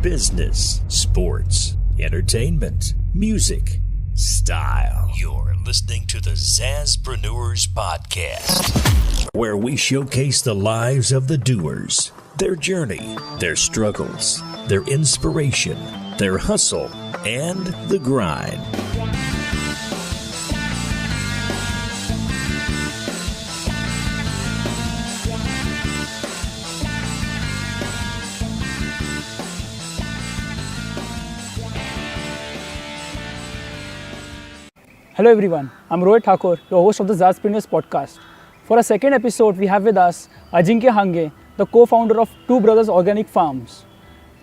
business, sports, entertainment, music, style. You're listening to the Zazzpreneurs Podcast, where we showcase the lives of the doers, their journey, their struggles, their inspiration, their hustle, and the grind. Hello everyone, I'm Rohit Thakur, your host of the Zazzpreneurs Podcast. For our second episode, we have with us Ajinkya Hange, the co-founder of Two Brothers Organic Farms.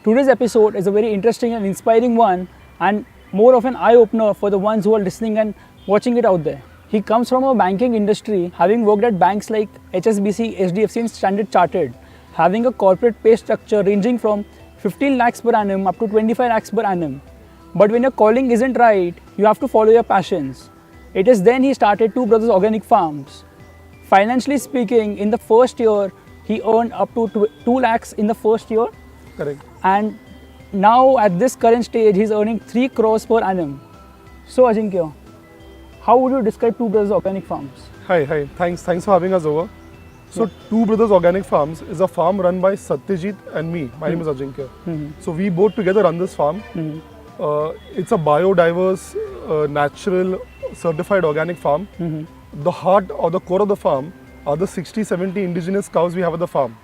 Today's episode is a very interesting and inspiring one, and more of an eye-opener for the ones who are listening and watching it out there. He comes from a banking industry, having worked at banks like HSBC, HDFC and Standard Chartered, having a corporate pay structure ranging from 15 lakhs per annum up to 25 lakhs per annum. But when your calling isn't right, you have to follow your passions. It is then he started Two Brothers Organic Farms. Financially speaking, in the first year, he earned up to 2 lakhs in the first year. Correct. And now at this current stage, he's earning 3 crores per annum. So Ajinkya, how would you describe Two Brothers Organic Farms? Hi. Thanks for having us over. So Two Brothers Organic Farms is a farm run by Satyajit and me. My name is Ajinkya. So we both together run this farm. It's a biodiverse, natural, certified organic farm. The heart or the core of the farm are the 60-70 indigenous cows we have at the farm.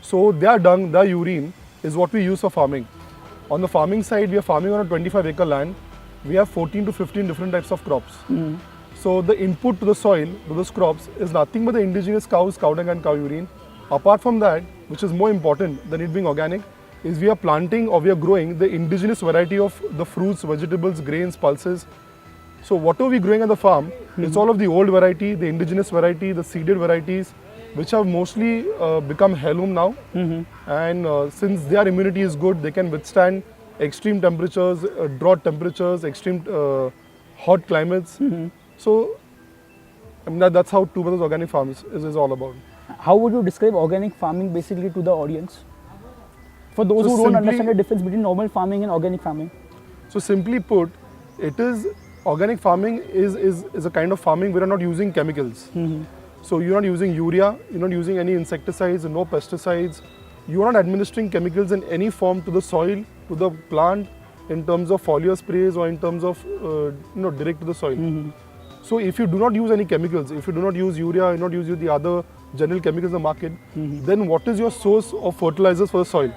So their dung, their urine is what we use for farming. On the farming side, we are farming on a 25-acre land. We have 14 to 15 different types of crops. So the input to the soil, to those crops, is nothing but the indigenous cows, cow dung and cow urine. Apart from that, which is more important than it being organic, is we are planting or we are growing the indigenous variety of the fruits, vegetables, grains, pulses. So whatever we're growing at the farm, it's all of the old variety, the indigenous variety, the seeded varieties, which have mostly become heirloom now. And since their immunity is good, they can withstand extreme temperatures, drought temperatures, extreme hot climates. So I mean, that's how Two Brothers Organic Farms is all about. How would you describe organic farming basically to the audience? For those who don't understand the difference between normal farming and organic farming. So simply put, organic farming is a kind of farming where you're not using chemicals. So you're not using urea, you're not using any insecticides, no pesticides. You are not administering chemicals in any form to the soil, to the plant, in terms of foliar sprays or in terms of direct to the soil. So if you do not use any chemicals, if you do not use urea, you do not use the other general chemicals in the market, then what is your source of fertilizers for the soil?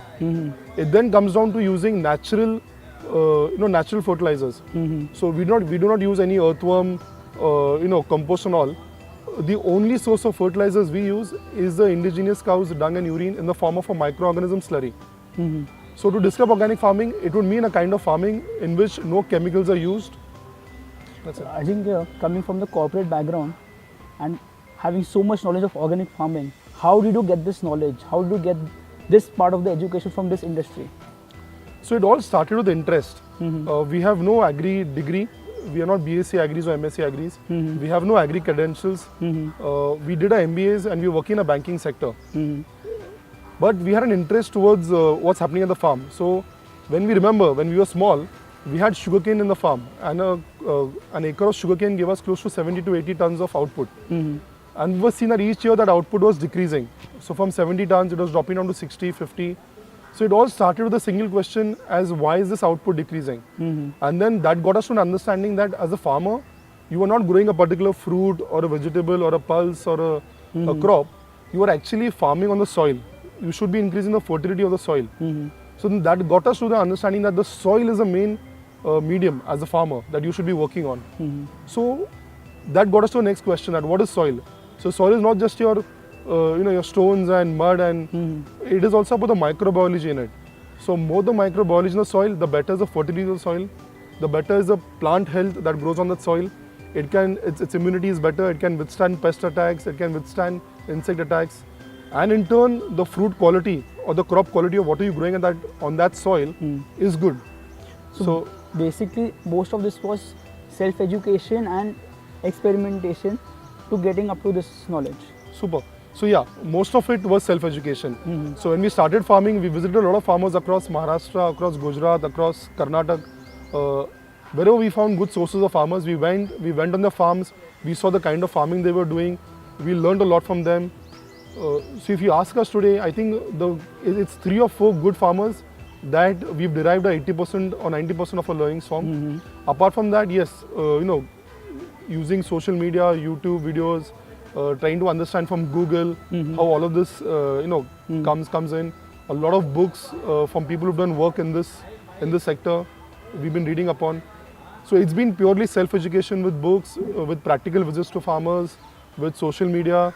It then comes down to using natural fertilizers. So we do not use any earthworm, compost and all. The only source of fertilizers we use is the indigenous cow's dung and urine in the form of a microorganism slurry. So to describe organic farming, it would mean a kind of farming in which no chemicals are used. That's it. I think coming from the corporate background and having so much knowledge of organic farming, how did you get this knowledge? How did you get this part of the education from this industry? So it all started with interest. We have no agri degree. We are not BSc Agris or MSc Agris. We have no agri credentials. We did our MBAs and we were working in a banking sector. But we had an interest towards what's happening at the farm. So when we were small, we had sugarcane in the farm, and an acre of sugarcane gave us close to 70 to 80 tons of output. And we were seeing that each year that output was decreasing. So from 70 tons, it was dropping down to 60, 50. So it all started with a single question as why is this output decreasing? And then that got us to an understanding that as a farmer, you are not growing a particular fruit or a vegetable or a pulse or a crop. You are actually farming on the soil. You should be increasing the fertility of the soil. So then that got us to the understanding that the soil is the main medium as a farmer that you should be working on. So that got us to the next question, that what is soil? So soil is not just your stones and mud, and it is also about the microbiology in it. So more the microbiology in the soil, the better is the fertility of the soil, the better is the plant health that grows on that soil. Its immunity is better, it can withstand pest attacks, it can withstand insect attacks, and in turn the fruit quality or the crop quality of what are you growing on that soil is good. So basically most of this was self-education and experimentation to getting up to this knowledge. Super. So yeah, most of it was self-education. So when we started farming, we visited a lot of farmers across Maharashtra, across Gujarat, across Karnataka. Wherever we found good sources of farmers, we went on the farms, we saw the kind of farming they were doing, we learned a lot from them. So if you ask us today, I think it's 3 or 4 good farmers that we've derived 80% or 90% of our learnings from. Apart from that, yes, using social media, YouTube videos, trying to understand from Google how all of this comes in. A lot of books from people who've done work in this sector we've been reading upon. So it's been purely self-education with books, with practical visits to farmers, with social media,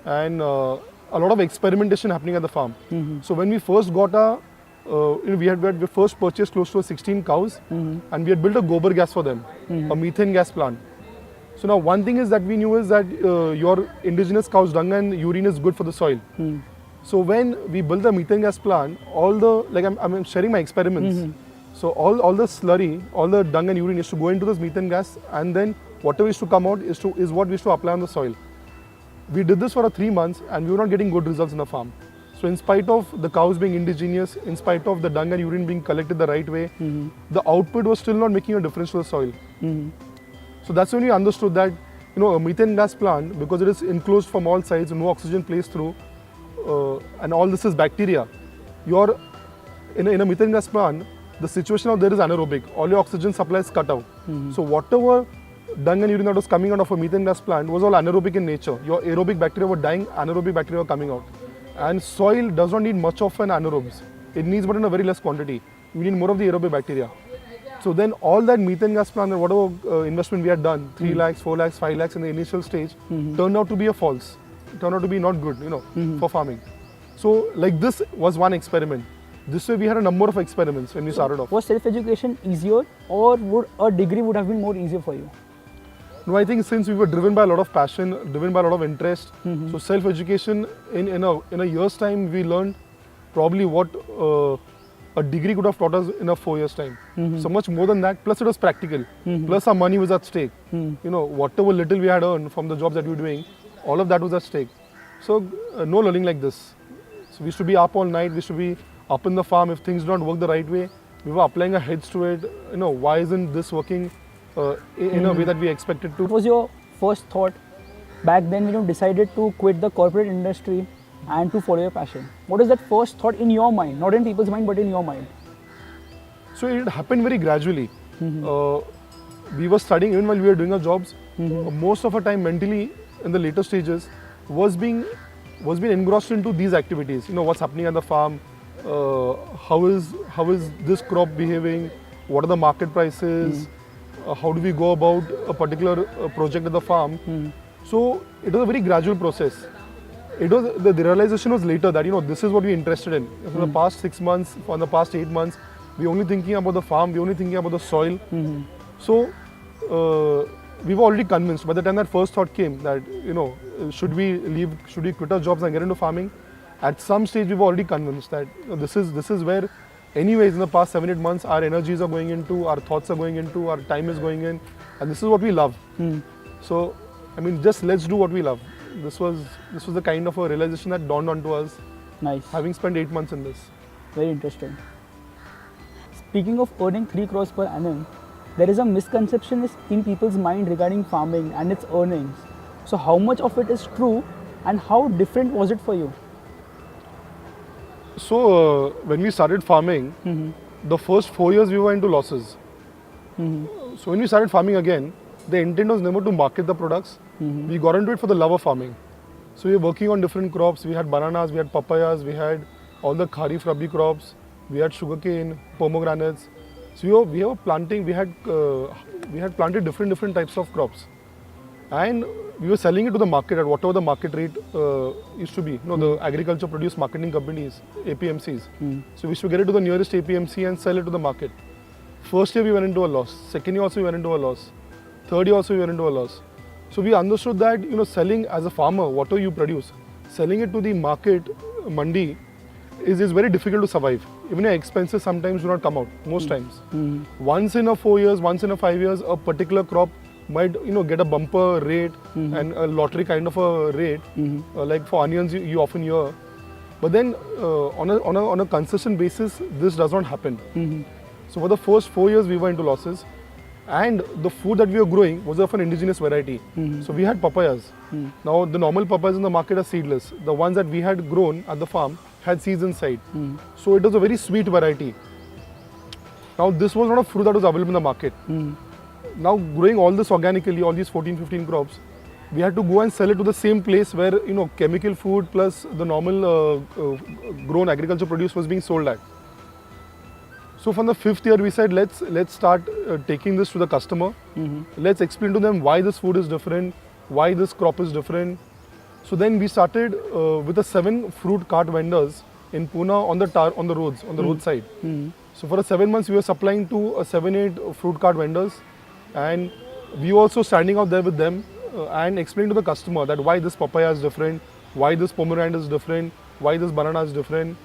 and a lot of experimentation happening at the farm. So when we first got we first purchased close to 16 cows, and we had built a gobar gas for them, a methane gas plant. So now one thing is that we knew is that your indigenous cow's dung and urine is good for the soil. So when we built the methane gas plant, I'm sharing my experiments. So all the slurry, all the dung and urine is to go into this methane gas, and then whatever is to come out is what we used to apply on the soil. We did this for 3 months, and we were not getting good results in the farm. So in spite of the cows being indigenous, in spite of the dung and urine being collected the right way, the output was still not making a difference to the soil. So that's when we understood that a methane gas plant, because it is enclosed from all sides, no oxygen plays through, and all this is bacteria. In a methane gas plant, the situation out there is anaerobic. All your oxygen supply is cut out. So whatever dung and urine that was coming out of a methane gas plant was all anaerobic in nature. Your aerobic bacteria were dying, anaerobic bacteria were coming out. And soil does not need much of an anaerobes. It needs but in a very less quantity. We need more of the aerobic bacteria. So then all that methane gas plant and whatever investment we had done, 3 lakhs, 4 lakhs, 5 lakhs in the initial stage, turned out to be a false. It turned out to be not good, for farming. So like this was one experiment. This way we had a number of experiments when we started off. Was self-education easier, or would a degree would have been more easier for you? No, I think since we were driven by a lot of passion, driven by a lot of interest, so self-education in a year's time we learned probably what a degree could have taught us in a 4 years' time. So much more than that. Plus it was practical. Plus our money was at stake. Whatever little we had earned from the jobs that we were doing, all of that was at stake. So no learning like this. So we used to be up all night. We used to be up in the farm. If things don't work the right way, we were applying our heads to it. Why isn't this working in a way that we expected to? What was your first thought back then when you decided to quit the corporate industry and to follow your passion? What is that first thought in your mind? Not in people's mind, but in your mind. So it happened very gradually. We were studying even while we were doing our jobs. Most of our time mentally in the later stages was being engrossed into these activities. What's happening at the farm, how is this crop behaving, what are the market prices, how do we go about a particular project at the farm. So it was a very gradual process. It was the realization was later that this is what we're interested in. For the past 6 months, for the past 8 months, we're only thinking about the farm, we're only thinking about the soil. So we were already convinced by the time that first thought came that should we quit our jobs and get into farming. At some stage we were already convinced that this is where anyways in the past 7-8 months our energies are going into, our thoughts are going into, our time is going in, and this is what we love. So just let's do what we love. This was the kind of a realization that dawned onto us. Nice. Having spent 8 months in this. Very interesting. Speaking of earning 3 crores per annum, there is a misconception in people's mind regarding farming and its earnings. So how much of it is true and how different was it for you? So when we started farming, the first 4 years we were into losses. So when we started farming again, the intent was never to market the products. We got into it for the love of farming. So we were working on different crops. We had bananas, we had papayas, we had all the kharif rabi crops, we had sugarcane, pomegranates. So we were planting. We had planted different types of crops, and we were selling it to the market at whatever the market rate used to be. The agriculture produce marketing companies, APMCs. So we used to get it to the nearest APMC and sell it to the market. First year we went into a loss. Second year also we went into a loss. Third year also we went into a loss. So we understood that selling as a farmer, whatever you produce, selling it to the market, mandi, is very difficult to survive. Even your expenses sometimes do not come out, most times. Once in a 4 years, once in a 5 years, a particular crop might get a bumper rate and a lottery kind of a rate, like for onions you often hear. But then on a consistent basis, this does not happen. So for the first 4 years, we were into losses, and the food that we were growing was of an indigenous variety. So we had papayas. Now the normal papayas in the market are seedless. The ones that we had grown at the farm had seeds inside. So it was a very sweet variety. Now this was not a fruit that was available in the market. Now growing all this organically, all these 14-15 crops, we had to go and sell it to the same place where chemical food plus the normal grown agriculture produce was being sold at. So from the 5th year we said let's start taking this to the customer. Let's explain to them why this food is different, why this crop is different. So then we started with the 7 fruit cart vendors in Pune on the roads, on the roadside. So for the 7 months we were supplying to 7-8 fruit cart vendors, and we were also standing out there with them and explaining to the customer that why this papaya is different, why this pomegranate is different, why this banana is different,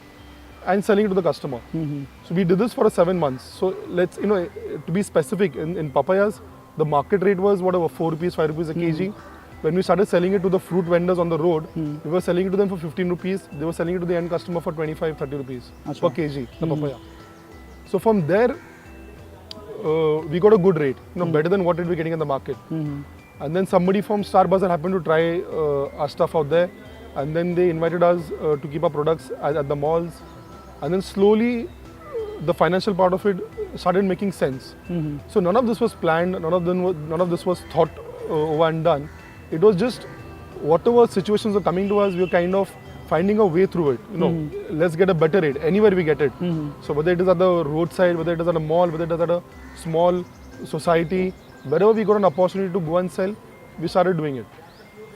and selling it to the customer. So we did this for 7 months. So let's, to be specific, in papayas, the market rate was whatever, 4 rupees, 5 rupees a kg. When we started selling it to the fruit vendors on the road, we were selling it to them for 15 rupees. They were selling it to the end customer for 25, 30 rupees per kg, the papaya. So from there, we got a good rate, better than what we were getting in the market. And then somebody from Star Bazaar happened to try our stuff out there, and then they invited us to keep our products at the malls. And then slowly, the financial part of it started making sense. So none of this was planned, none of this was thought over and done. It was just whatever situations were coming to us, we were kind of finding a way through it. Let's get a better rate anywhere we get it. So whether it is at the roadside, whether it is at a mall, whether it is at a small society, wherever we got an opportunity to go and sell, we started doing it.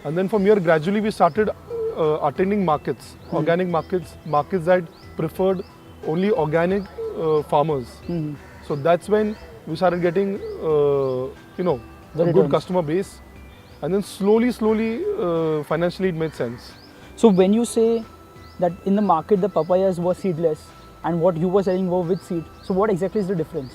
And then from here, gradually we started attending markets, organic markets that preferred only organic farmers. So that's when we started getting, a good customer base. And then slowly, financially it made sense. So when you say that in the market the papayas were seedless and what you were selling were with seed, so what exactly is the difference?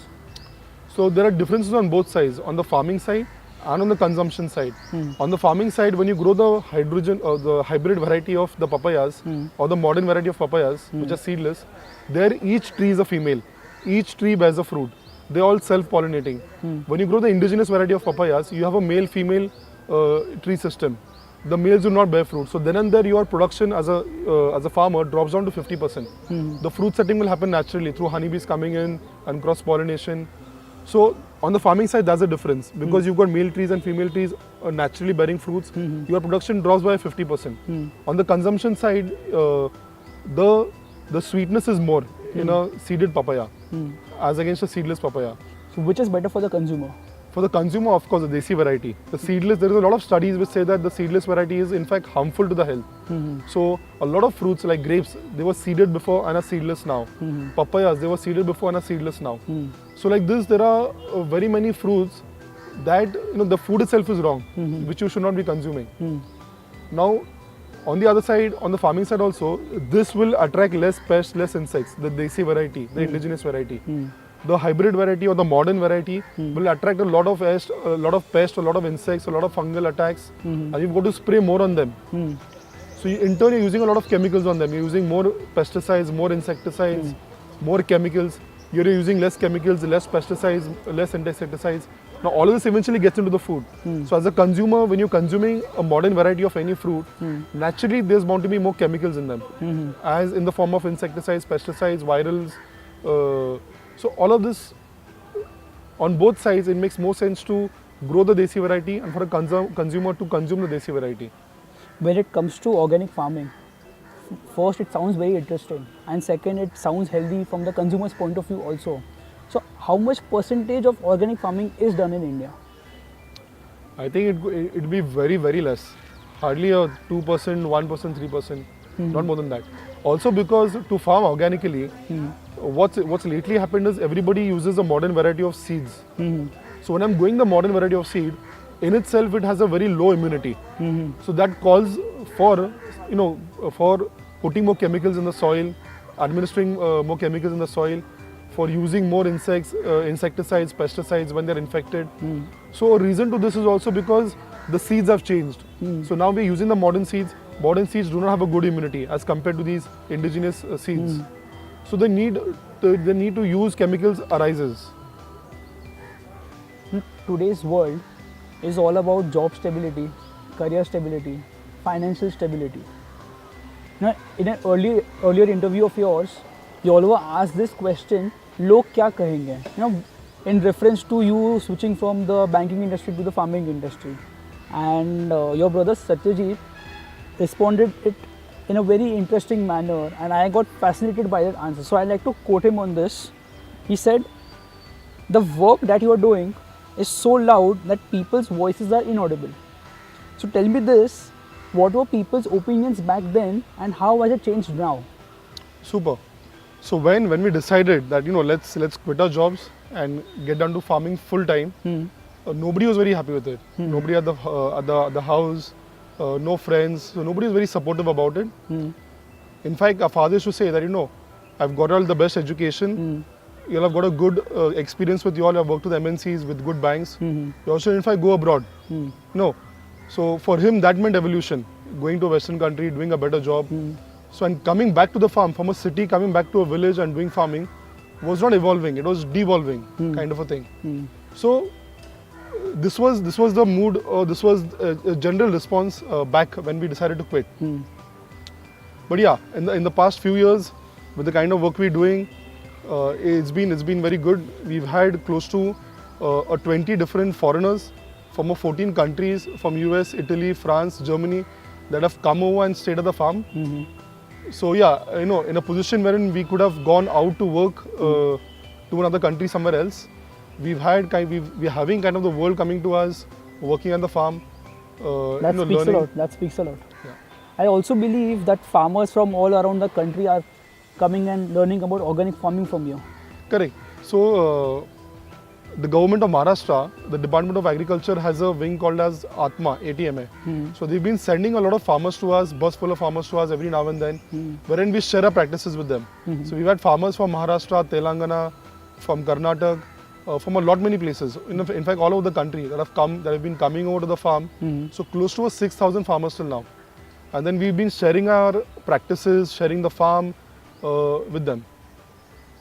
So there are differences on both sides, on the farming side and on the consumption side. On the farming side, when you grow the hybrid variety of the papayas or the modern variety of papayas, which are seedless, there each tree is a female. Each tree bears a fruit. They're all self-pollinating. When you grow the indigenous variety of papayas, you have a male-female tree system. The males do not bear fruit. So then and there your production as a farmer drops down to 50%. The fruit setting will happen naturally through honeybees coming in and cross-pollination. So on the farming side, that's the difference. Because you've got male trees and female trees naturally bearing fruits, your production drops by 50%. On the consumption side, the sweetness is more in a seeded papaya as against a seedless papaya. So which is better for the consumer? For the consumer, of course, the desi variety. The seedless, there is a lot of studies which say that the seedless variety is in fact harmful to the health. So a lot of fruits like grapes, they were seeded before and are seedless now. Papayas, they were seeded before and are seedless now. So like this, there are very many fruits that the food itself is wrong, which you should not be consuming. Now, on the other side, on the farming side also, this will attract less pests, less insects, the desi variety, the indigenous variety. The hybrid variety or the modern variety will attract a lot of pests, a lot of insects, a lot of fungal attacks, and you've got to spray more on them. So in turn, you're using a lot of chemicals on them. You're using more pesticides, more insecticides, more chemicals. You're using less chemicals, less pesticides, less insecticides. Now all of this eventually gets into the food. So as a consumer, when you're consuming a modern variety of any fruit, naturally there's bound to be more chemicals in them, as in the form of insecticides, pesticides, virals. So all of this, on both sides, it makes more sense to grow the desi variety and for a consumer to consume the desi variety. When it comes to organic farming, first it sounds very interesting, and second it sounds healthy from the consumer's point of view also. So how much percentage of organic farming is done in India? I think it'd be very, very less. Hardly a 2%, 1%, 3%, not more than that. Also because to farm organically, what's lately happened is everybody uses a modern variety of seeds. So when I'm growing the modern variety of seed, in itself it has a very low immunity. So that calls for for putting more chemicals in the soil, administering more chemicals in the soil. for using more insecticides, pesticides when they're infected. So a reason to this is also because the seeds have changed. So now we're using the modern seeds. Modern seeds do not have a good immunity as compared to these indigenous seeds. So the need to use chemicals arises. Today's world is all about job stability, career stability, financial stability. Now, in an earlier interview of yours, you always asked this question, "Log kya kahenge?" In reference to you switching from the banking industry to the farming industry, and your brother Satyajit responded it in a very interesting manner, and I got fascinated by that answer. So I like to quote him on this. He said, "The work that you are doing is so loud that people's voices are inaudible." So tell me this, what were people's opinions back then and how has it changed now? Super. So when we decided that let's quit our jobs and get down to farming full time, nobody was very happy with it. Nobody at the house, no friends, so nobody was very supportive about it. In fact, our father used to say that I've got all the best education. You'll have got a good experience with you all. I've worked with MNCs, with good banks. You also, in fact, go abroad. No. So for him, that meant evolution. Going to a Western country, doing a better job. So and coming back to the farm, from a city, coming back to a village and doing farming was not evolving. It was devolving, kind of a thing. So this was the mood, or this was a general response back when we decided to quit. But yeah, in the past few years, with the kind of work we're doing, it's been very good. We've had close to 20 different foreigners from 14 countries, from US, Italy, France, Germany, that have come over and stayed at the farm. So yeah, in a position wherein we could have gone out to work to another country somewhere else, we're having kind of the world coming to us, working at the farm. That speaks a lot. That speaks a lot. Yeah. I also believe that farmers from all around the country are coming and learning about organic farming from you. Correct. So the government of Maharashtra, the Department of Agriculture, has a wing called as Atma, ATMA. So they've been sending a lot of farmers to us, bus full of farmers to us every now and then, wherein we share our practices with them. So we've had farmers from Maharashtra, Telangana, from Karnataka, from many places. In fact, all over the country that have been coming over to the farm. So close to 6,000 farmers till now. And then we've been sharing our practices, sharing the farm with them.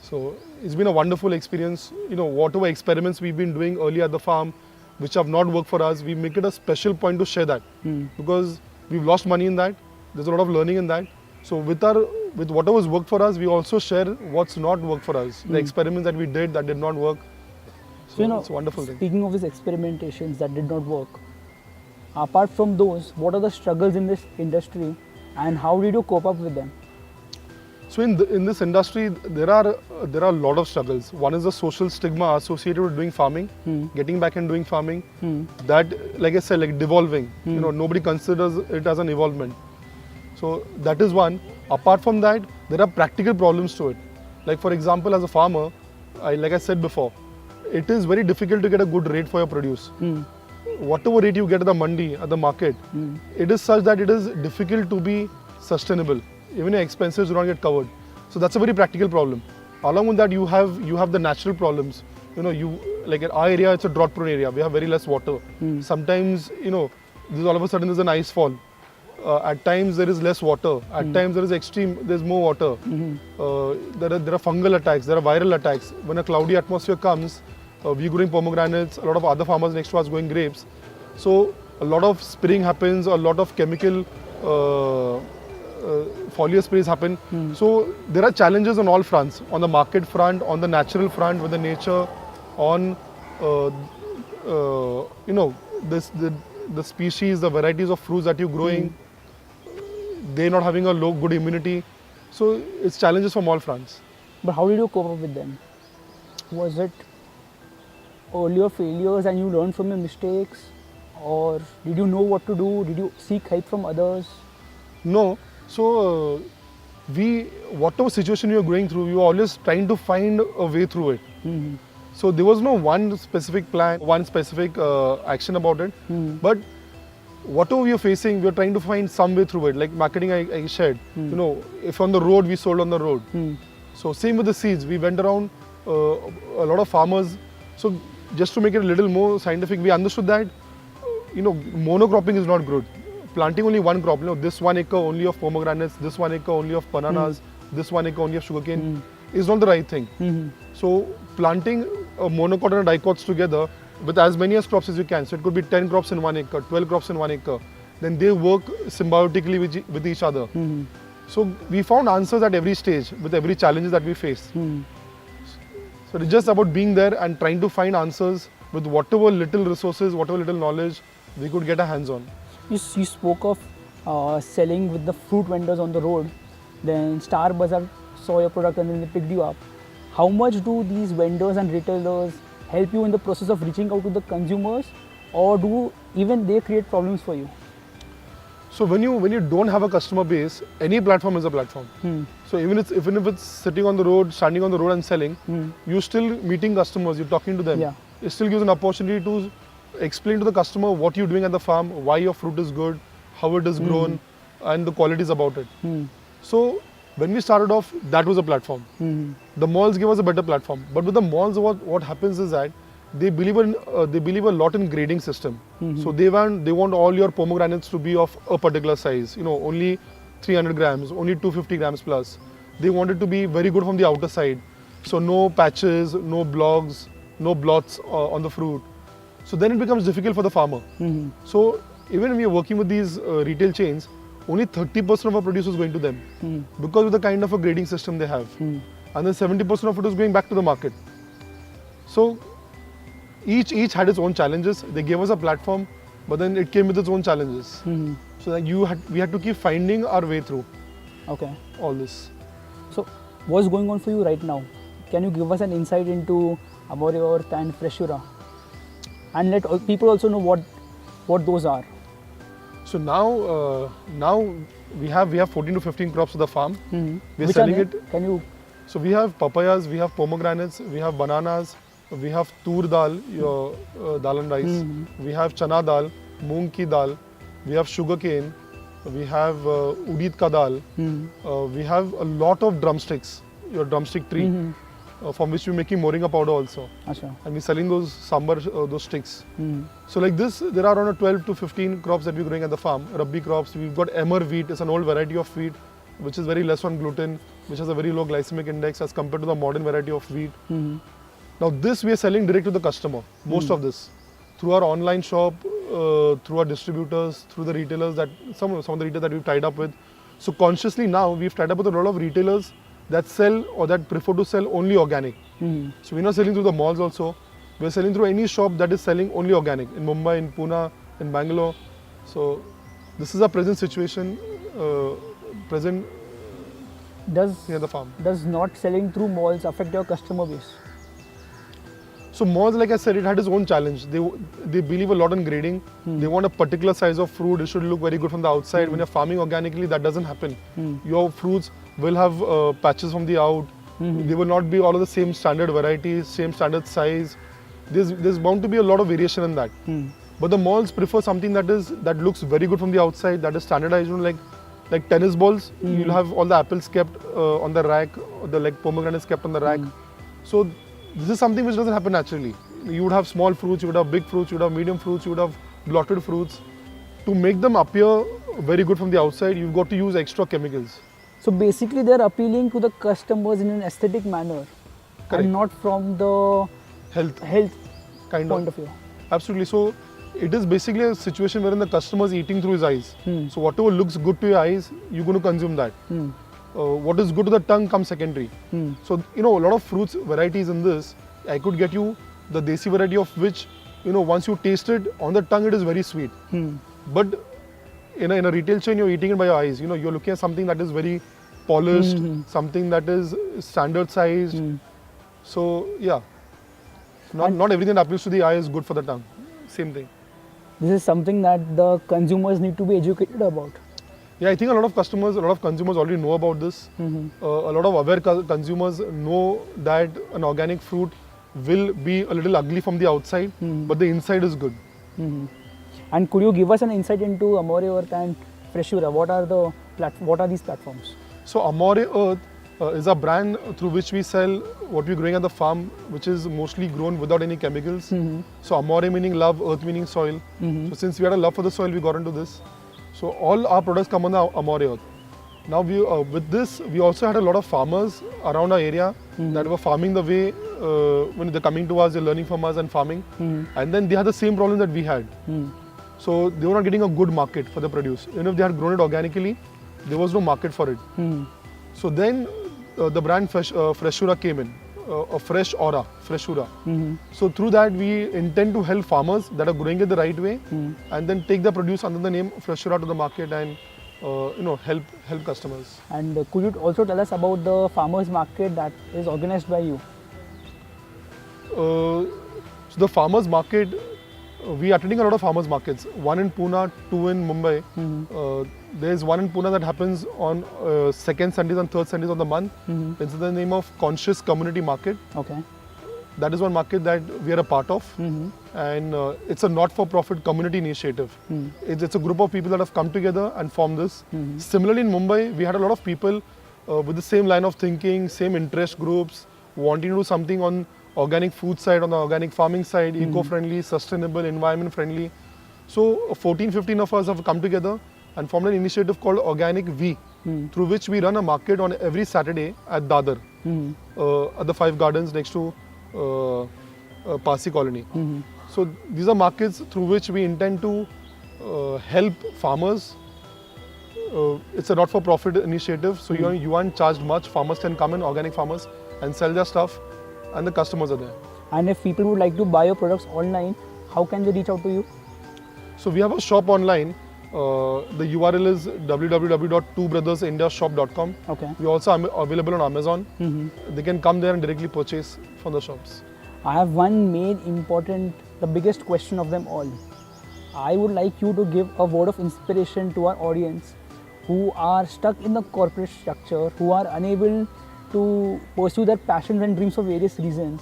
So it's been a wonderful experience. Whatever experiments we've been doing earlier at the farm, which have not worked for us, we make it a special point to share that. Because we've lost money in that. There's a lot of learning in that. So with whatever's worked for us, we also share what's not worked for us. The experiments that we did that did not work. So it's a wonderful thing. Speaking of these experimentations that did not work, apart from those, what are the struggles in this industry and how did you cope up with them? So in this industry, there are a lot of struggles. One is the social stigma associated with doing farming, getting back and doing farming. That, like I said, like devolving. Nobody considers it as an evolvement. So that is one. Apart from that, there are practical problems to it. Like for example, as a farmer, like I said before, it is very difficult to get a good rate for your produce. Whatever rate you get at the mandi, at the market, it is such that it is difficult to be sustainable. Even your expenses do not get covered. So that's a very practical problem. Along with that, you have the natural problems. Like in our area, it's a drought-prone area. We have very less water. Sometimes, there's all of a sudden there's an ice fall. At times there is less water. At times there's more water. There are fungal attacks. There are viral attacks. When a cloudy atmosphere comes, we're growing pomegranates. A lot of other farmers next to us growing grapes. So a lot of spraying happens. A lot of chemical foliar sprays happen. So there are challenges on all fronts, on the market front, on the natural front with the nature, on the species, the varieties of fruits that you're growing, they're not having a good immunity. So it's challenges from all fronts. But how did you cope up with them? Was it earlier failures and you learned from your mistakes, or did you know what to do? Did you seek help from others? No. So whatever situation you're going through, you're always trying to find a way through it. So there was no one specific plan, one specific action about it. But whatever we are facing, we are trying to find some way through it. Like marketing, I shared. If on the road, we sold on the road. So same with the seeds. We went around a lot of farmers. So just to make it a little more scientific, we understood that monocropping is not good. Planting only one crop, this 1 acre only of pomegranates, this 1 acre only of bananas, this 1 acre only of sugarcane is not the right thing. So planting a monocot and a dicots together with as many as crops as you can. So it could be 10 crops in 1 acre, 12 crops in 1 acre. Then they work symbiotically with each other. So we found answers at every stage with every challenges that we faced. So it's just about being there and trying to find answers with whatever little resources, whatever little knowledge we could get our hands on. You spoke of selling with the fruit vendors on the road. Then Star Bazaar saw your product and then they picked you up. How much do these vendors and retailers help you in the process of reaching out to the consumers, or do even they create problems for you? So when you don't have a customer base, any platform is a platform. So even if it's sitting on the road, standing on the road and selling, you're still meeting customers, you're talking to them. Yeah. It still gives an opportunity to explain to the customer what you're doing at the farm, why your fruit is good, how it is grown, and the qualities about it. So when we started off, that was a platform. The malls gave us a better platform. But with the malls, what happens is that they believe a lot in grading system. So they want all your pomegranates to be of a particular size. Only 300 grams, only 250 grams plus. They want it to be very good from the outer side. So no patches, no blogs, no blots on the fruit. So then it becomes difficult for the farmer. So even when we are working with these retail chains, only 30% of our produce is going to them because of the kind of a grading system they have. And then 70% of it is going back to the market. So each had its own challenges. They gave us a platform, but then it came with its own challenges. So that we had to keep finding our way through all this. So what's going on for you right now? Can you give us an insight into Amore Earth and Freshura? And let people also know what those are. So now we have 14 to 15 crops at the farm. We're Which selling are it. Can you? So we have papayas, we have pomegranates, we have bananas, we have tur dal, dal and rice. We have chana dal, moong ki dal. We have sugarcane. We have udit ka dal. We have a lot of drumsticks, your drumstick tree, from which we're making moringa powder also. Achha. And we're selling those sambar, those sticks. So like this, there are around 12 to 15 crops that we're growing at the farm. Rabbi crops. We've got emmer wheat. It's an old variety of wheat, which is very less on gluten, which has a very low glycemic index as compared to the modern variety of wheat. Now this we are selling direct to the customer, most of this, through our online shop, through our distributors, through the retailers some of the retailers that we've tied up with. So consciously now we've tied up with a lot of retailers that sell or that prefer to sell only organic. So we're not selling through the malls also. We're selling through any shop that is selling only organic in Mumbai, in Pune, in Bangalore. So this is our present situation, near the farm. Does not selling through malls affect your customer base? So malls, like I said, it had its own challenge. They believe a lot in grading. They want a particular size of fruit. It should look very good from the outside. When you're farming organically, that doesn't happen. Your fruits will have patches from the out. They will not be all of the same standard varieties, same standard size. There's bound to be a lot of variation in that. But the malls prefer something that looks very good from the outside, that is standardized, like tennis balls. You'll have all the apples kept on the rack, or the pomegranates kept on the rack. So this is something which doesn't happen naturally. You would have small fruits, you would have big fruits, you would have medium fruits, you would have blotted fruits. To make them appear very good from the outside, you've got to use extra chemicals. So basically they're appealing to the customers in an aesthetic manner. Correct. And not from the Health point of view. Absolutely. So it is basically a situation wherein the customer is eating through his eyes. So whatever looks good to your eyes, you're going to consume that. What is good to the tongue comes secondary. So a lot of fruits varieties in this, I could get you the desi variety of which once you taste it on the tongue, it is very sweet. But in a retail chain, you're eating it by your eyes. You're looking at something that is very polished, something that is standard sized. So yeah, not everything that appeals to the eye is good for the tongue. Same thing. This is something that the consumers need to be educated about. Yeah, I think a lot of consumers already know about this. A lot of aware consumers know that an organic fruit will be a little ugly from the outside, but the inside is good. And could you give us an insight into Amore Earth and Freshura? What are these platforms? So Amore Earth is a brand through which we sell what we're growing at the farm, which is mostly grown without any chemicals. So Amore meaning love, earth meaning soil. So since we had a love for the soil, we got into this. So all our products come on the Amore earth. Now with this, we also had a lot of farmers around our area that were farming the way when they're coming to us, they're learning from us and farming. And then they had the same problem that we had. So they were not getting a good market for the produce. Even if they had grown it organically, there was no market for it. So then the brand Freshura came in, a fresh aura, Freshura. So through that, we intend to help farmers that are growing it the right way and then take the produce under the name Freshura to the market and help customers. And could you also tell us about the farmers market that is organized by you? So the farmers market, we are attending a lot of farmers markets. One in Pune, two in Mumbai. There's one in Pune that happens on second Sundays and third Sundays of the month. It's the name of Conscious Community Market. Okay. That is one market that we are a part of, and it's a not-for-profit community initiative. It's a group of people that have come together and formed this. Similarly, in Mumbai, we had a lot of people with the same line of thinking, same interest groups, wanting to do something on organic food side, on the organic farming side, eco-friendly, sustainable, environment-friendly. So 14, 15 of us have come together and formed an initiative called Organic V, through which we run a market on every Saturday at Dadar, at the Five Gardens next to Parsi Colony. So these are markets through which we intend to help farmers. It's a not-for-profit initiative, so you aren't charged much. Farmers can come in, organic farmers, and sell their stuff, and the customers are there. And if people would like to buy your products online, how can they reach out to you? So we have a shop online. The URL is www.twobrothersindiashop.com. Okay. We also are available on Amazon. They can come there and directly purchase from the shops. I have one main important, the biggest question of them all. I would like you to give a word of inspiration to our audience who are stuck in the corporate structure, who are unable to pursue their passions and dreams for various reasons.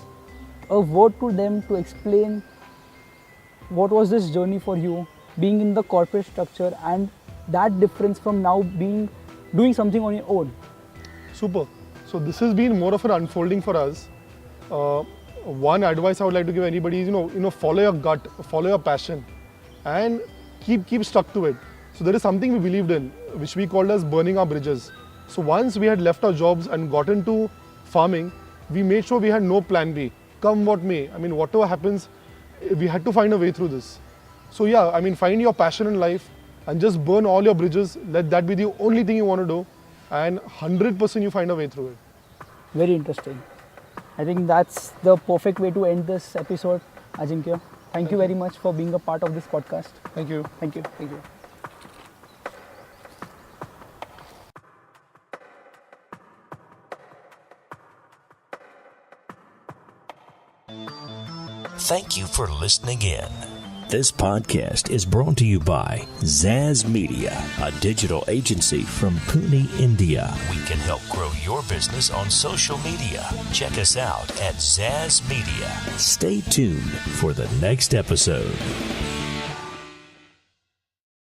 A word to them to explain what was this journey for you, being in the corporate structure, and that difference from now doing something on your own. Super. So this has been more of an unfolding for us. One advice I would like to give anybody is, follow your gut, follow your passion, and keep stuck to it. So there is something we believed in, which we called as burning our bridges. So once we had left our jobs and got into farming, we made sure we had no plan B. Come what may. I mean, whatever happens, we had to find a way through this. So yeah, I mean, find your passion in life and just burn all your bridges. Let that be the only thing you want to do, and 100% you find a way through it. Very interesting. I think that's the perfect way to end this episode, Ajinkya. Thank you very much for being a part of this podcast. Thank you. Thank you. Thank you. Thank you for listening in. This podcast is brought to you by Zaz Media, a digital agency from Pune, India. We can help grow your business on social media. Check us out at Zaz Media. Stay tuned for the next episode.